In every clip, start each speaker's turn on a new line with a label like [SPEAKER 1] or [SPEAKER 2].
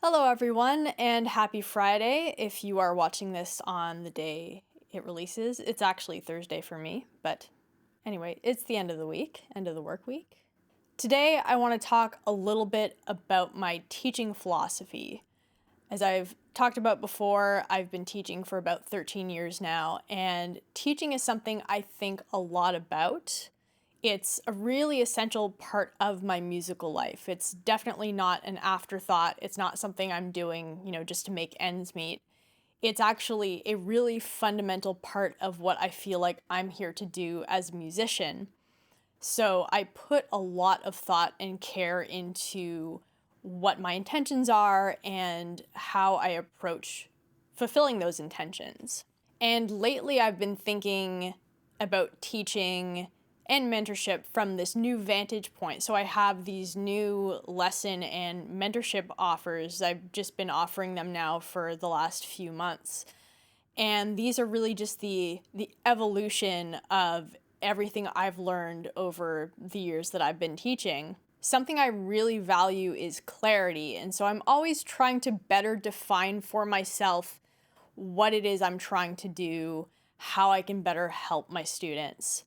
[SPEAKER 1] Hello, everyone, and happy Friday if you are watching this on the day it releases. It's actually Thursday for me, but anyway, it's the end of the week, end of the work week. Today, I want to talk a little bit about my teaching philosophy. As I've talked about before, I've been teaching for about 13 years now, and teaching is something I think a lot about. It's a really essential part of my musical life. It's definitely not an afterthought. It's not something I'm doing, just to make ends meet. It's actually a really fundamental part of what I feel like I'm here to do as a musician. So I put a lot of thought and care into what my intentions are and how I approach fulfilling those intentions. And lately, I've been thinking about teaching and mentorship from this new vantage point. So I have these new lesson and mentorship offers. I've just been offering them now for the last few months. And these are really just the evolution of everything I've learned over the years that I've been teaching. Something I really value is clarity. And so I'm always trying to better define for myself what it is I'm trying to do, how I can better help my students.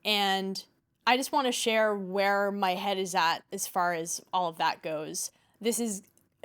[SPEAKER 1] And I just want to share where my head is at as far as all of that goes. This is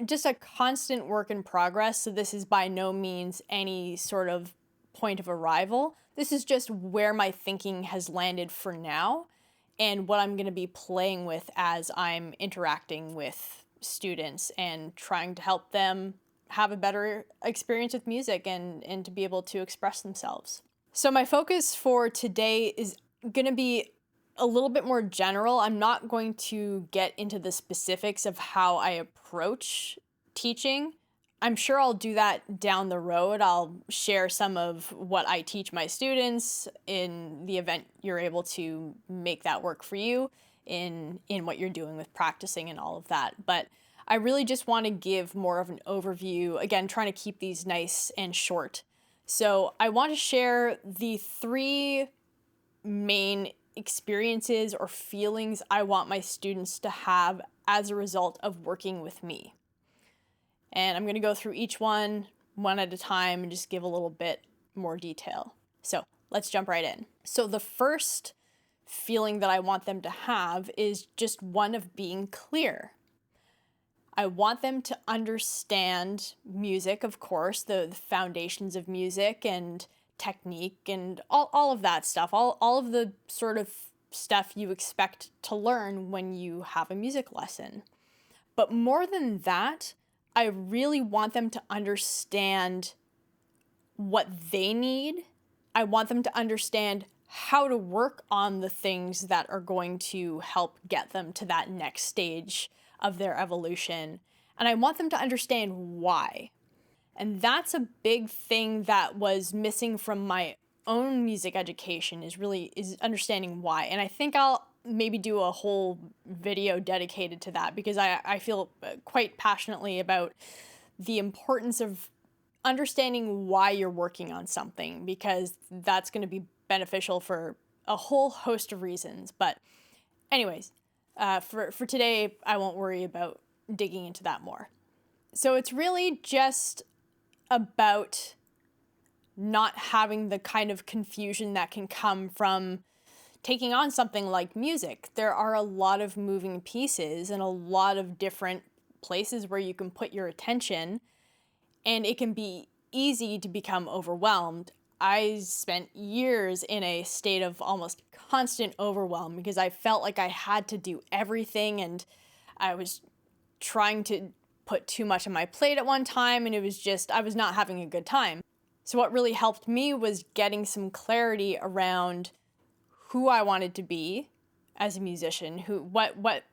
[SPEAKER 1] just a constant work in progress, so this is by no means any sort of point of arrival. This is just where my thinking has landed for now and what I'm going to be playing with as I'm interacting with students and trying to help them have a better experience with music and to be able to express themselves. So my focus for today is going to be a little bit more general. I'm not going to get into the specifics of how I approach teaching. I'm sure I'll do that down the road. I'll share some of what I teach my students in the event you're able to make that work for you in what you're doing with practicing and all of that. But I really just want to give more of an overview, again, trying to keep these nice and short. So I want to share the three main experiences or feelings I want my students to have as a result of working with me. And I'm going to go through each one at a time and just give a little bit more detail. So let's jump right in. So the first feeling that I want them to have is just one of being clear. I want them to understand music, of course, the foundations of music and technique and all of that stuff, all of the sort of stuff you expect to learn when you have a music lesson. But more than that, I really want them to understand what they need. I want them to understand how to work on the things that are going to help get them to that next stage of their evolution. And I want them to understand why. And that's a big thing that was missing from my own music education is understanding why. And I think I'll maybe do a whole video dedicated to that because I feel quite passionately about the importance of understanding why you're working on something because that's going to be beneficial for a whole host of reasons. But anyways, for today, I won't worry about digging into that more. So it's really just about not having the kind of confusion that can come from taking on something like music. There are a lot of moving pieces and a lot of different places where you can put your attention, and it can be easy to become overwhelmed. I spent years in a state of almost constant overwhelm because I felt like I had to do everything and I was trying to put too much on my plate at one time and I was not having a good time. So what really helped me was getting some clarity around who I wanted to be as a musician, what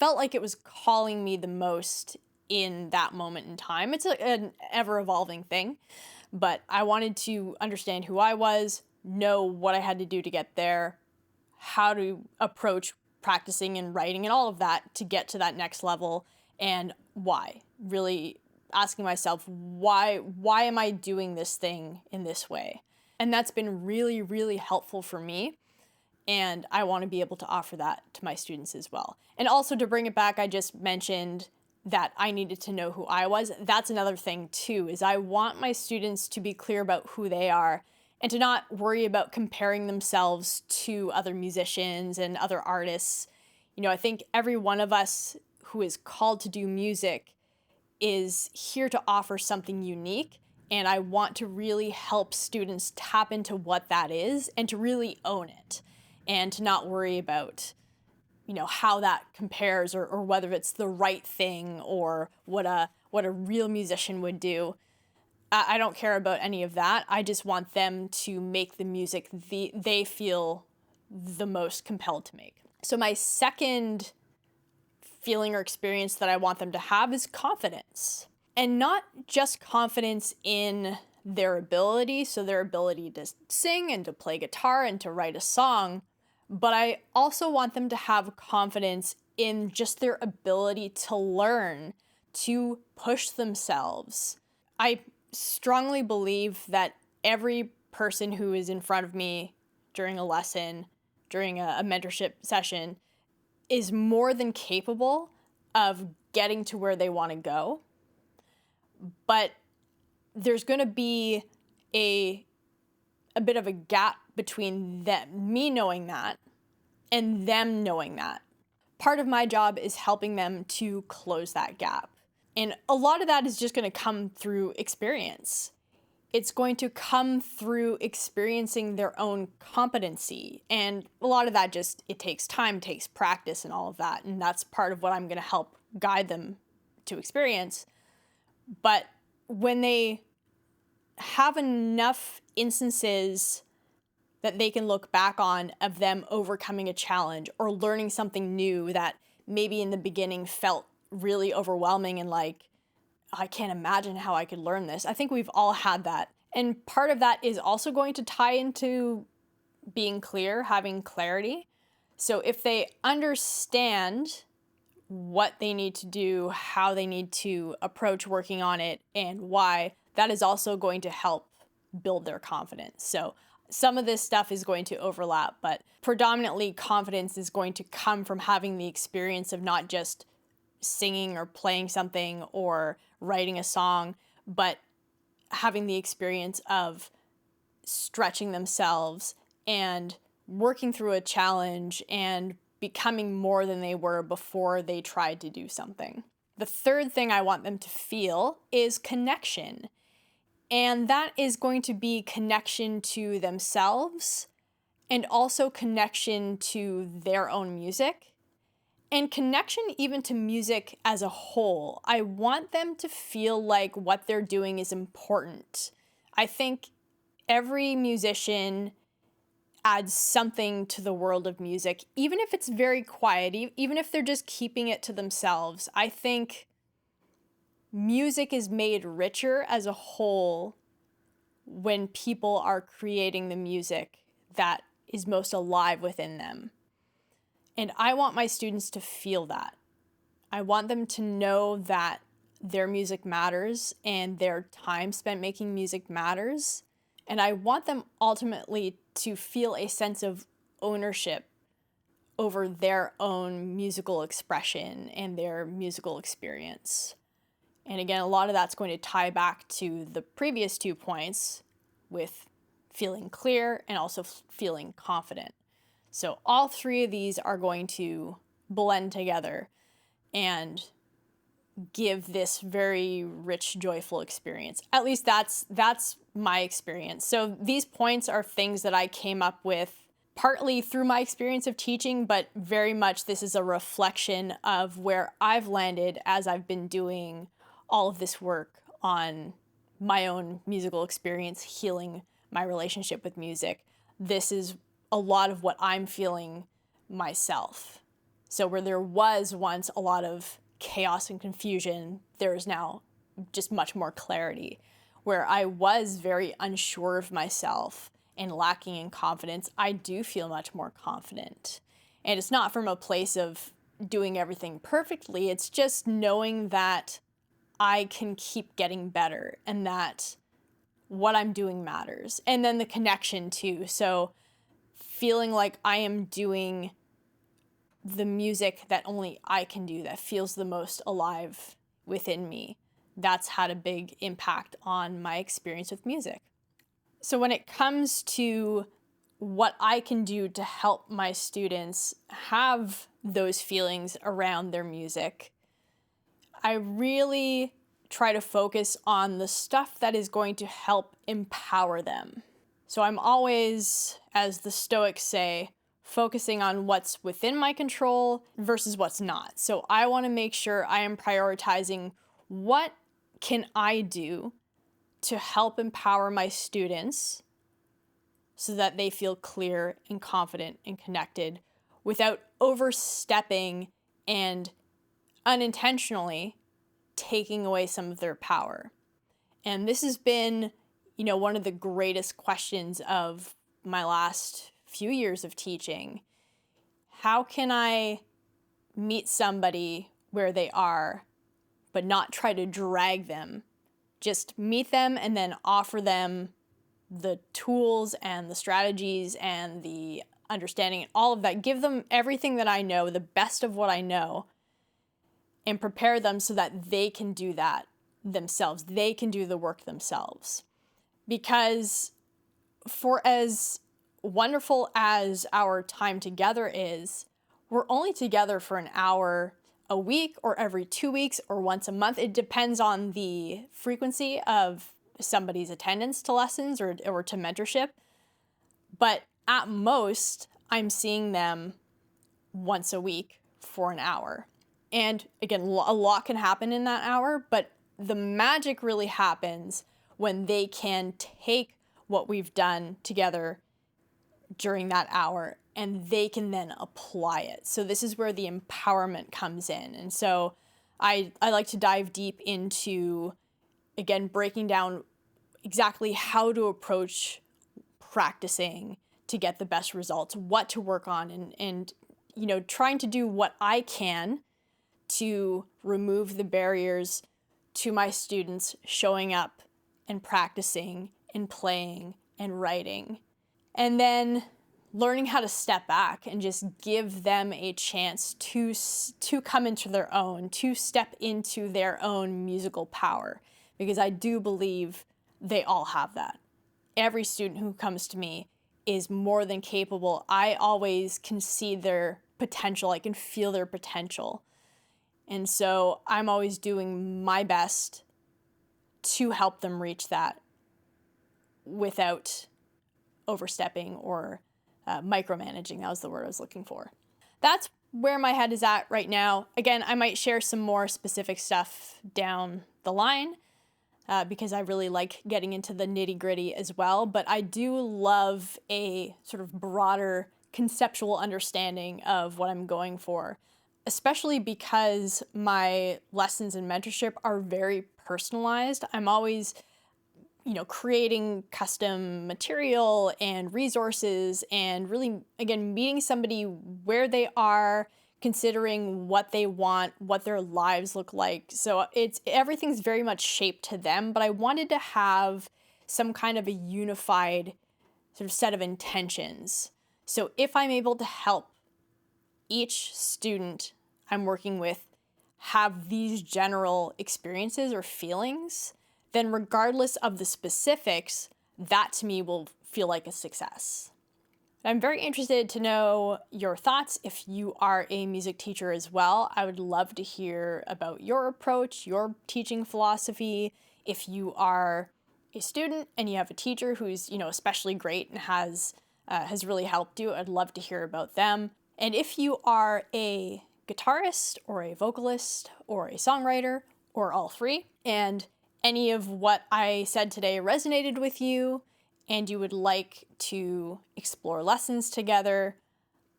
[SPEAKER 1] felt like it was calling me the most in that moment in time. It's an ever-evolving thing, but I wanted to understand who I was, know what I had to do to get there, how to approach practicing and writing and all of that to get to that next level, and why. Really asking myself, why am I doing this thing in this way? And that's been really, really helpful for me. And I want to be able to offer that to my students as well. And also to bring it back, I just mentioned that I needed to know who I was. That's another thing too, is I want my students to be clear about who they are and to not worry about comparing themselves to other musicians and other artists. I think every one of us who is called to do music is here to offer something unique. And I want to really help students tap into what that is and to really own it and to not worry about, how that compares or whether it's the right thing or what a real musician would do. I don't care about any of that. I just want them to make the music they feel the most compelled to make. So my second feeling or experience that I want them to have is confidence. And not just confidence in their ability, so their ability to sing and to play guitar and to write a song, but I also want them to have confidence in just their ability to learn, to push themselves. I strongly believe that every person who is in front of me during a lesson, during a mentorship session, is more than capable of getting to where they want to go. But there's going to be a bit of a gap between me knowing that, and them knowing that. Part of my job is helping them to close that gap. And a lot of that is just going to come through experience. It's going to come through experiencing their own competency. And a lot of that it takes time, takes practice and all of that. And that's part of what I'm going to help guide them to experience. But when they have enough instances that they can look back on of them overcoming a challenge or learning something new that maybe in the beginning felt really overwhelming and like, I can't imagine how I could learn this. I think we've all had that. And part of that is also going to tie into being clear, having clarity. So if they understand what they need to do, how they need to approach working on it, and why, that is also going to help build their confidence. So some of this stuff is going to overlap, but predominantly confidence is going to come from having the experience of not just singing or playing something or writing a song, but having the experience of stretching themselves and working through a challenge and becoming more than they were before they tried to do something. The third thing I want them to feel is connection. And that is going to be connection to themselves and also connection to their own music and connection even to music as a whole. I want them to feel like what they're doing is important. I think every musician adds something to the world of music, even if it's very quiet, even if they're just keeping it to themselves. I think music is made richer as a whole when people are creating the music that is most alive within them. And I want my students to feel that. I want them to know that their music matters and their time spent making music matters. And I want them ultimately to feel a sense of ownership over their own musical expression and their musical experience. And again, a lot of that's going to tie back to the previous 2 points with feeling clear and also feeling confident. So all 3 of these are going to blend together and give this very rich, joyful experience. At least that's my experience. So these points are things that I came up with partly through my experience of teaching, but very much this is a reflection of where I've landed as I've been doing all of this work on my own musical experience, healing my relationship with music. This is a lot of what I'm feeling myself. So where there was once a lot of chaos and confusion, there is now just much more clarity. Where I was very unsure of myself and lacking in confidence, I do feel much more confident. And it's not from a place of doing everything perfectly, it's just knowing that I can keep getting better and that what I'm doing matters. And then the connection too. So feeling like I am doing the music that only I can do, that feels the most alive within me. That's had a big impact on my experience with music. So when it comes to what I can do to help my students have those feelings around their music, I really try to focus on the stuff that is going to help empower them. So I'm always, as the Stoics say, focusing on what's within my control versus what's not. So I want to make sure I am prioritizing what can I do to help empower my students so that they feel clear and confident and connected without overstepping and unintentionally taking away some of their power. And this has been, one of the greatest questions of my last few years of teaching. How can I meet somebody where they are, but not try to drag them? Just meet them and then offer them the tools and the strategies and the understanding and all of that. Give them everything that I know, the best of what I know, and prepare them so that they can do that themselves. They can do the work themselves. Because for as wonderful as our time together is, we're only together for an hour a week or every 2 weeks or once a month. It depends on the frequency of somebody's attendance to lessons or to mentorship. But at most, I'm seeing them once a week for an hour. And again, a lot can happen in that hour, but the magic really happens when they can take what we've done together during that hour and they can then apply it. So this is where the empowerment comes in. And so I like to dive deep into, again, breaking down exactly how to approach practicing to get the best results, what to work on, and trying to do what I can to remove the barriers to my students showing up and practicing and playing and writing. And then learning how to step back and just give them a chance to come into their own, to step into their own musical power. Because I do believe they all have that. Every student who comes to me is more than capable. I always can see their potential. I can feel their potential. And so I'm always doing my best to help them reach that without overstepping or micromanaging. That was the word I was looking for. That's where my head is at right now. Again, I might share some more specific stuff down the line because I really like getting into the nitty-gritty as well. But I do love a sort of broader conceptual understanding of what I'm going for, especially because my lessons and mentorship are very personalized. I'm always creating custom material and resources and really, again, meeting somebody where they are, considering what they want, what their lives look like. So everything's very much shaped to them, but I wanted to have some kind of a unified sort of set of intentions. So if I'm able to help each student I'm working with have these general experiences or feelings, then regardless of the specifics, that to me will feel like a success. I'm very interested to know your thoughts if you are a music teacher as well. I would love to hear about your approach, your teaching philosophy. If you are a student and you have a teacher who's, especially great and has really helped you, I'd love to hear about them. And if you are a guitarist or a vocalist or a songwriter or all three, and any of what I said today resonated with you and you would like to explore lessons together,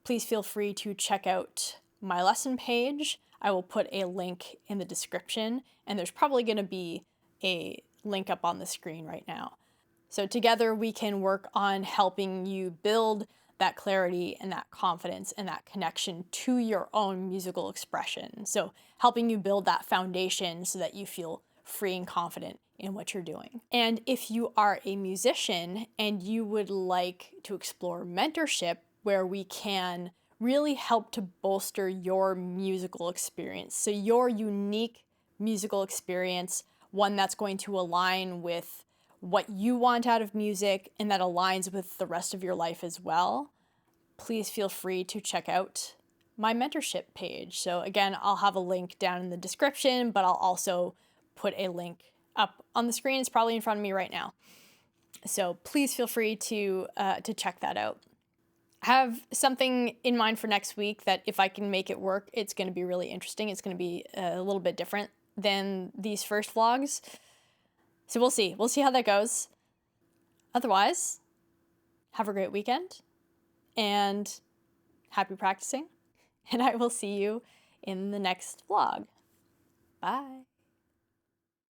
[SPEAKER 1] please feel free to check out my lesson page. I will put a link in the description, and there's probably going to be a link up on the screen right now. So together we can work on helping you build that clarity and that confidence and that connection to your own musical expression. So helping you build that foundation so that you feel free and confident in what you're doing. And if you are a musician and you would like to explore mentorship where we can really help to bolster your musical experience. So your unique musical experience, one that's going to align with what you want out of music and that aligns with the rest of your life as well, please feel free to check out my mentorship page. So again, I'll have a link down in the description, but I'll also put a link up on the screen. It's probably in front of me right now. So please feel free to check that out. I have something in mind for next week that if I can make it work, it's going to be really interesting. It's going to be a little bit different than these first vlogs. So we'll see. We'll see how that goes. Otherwise, have a great weekend and happy practicing. And I will see you in the next vlog. Bye.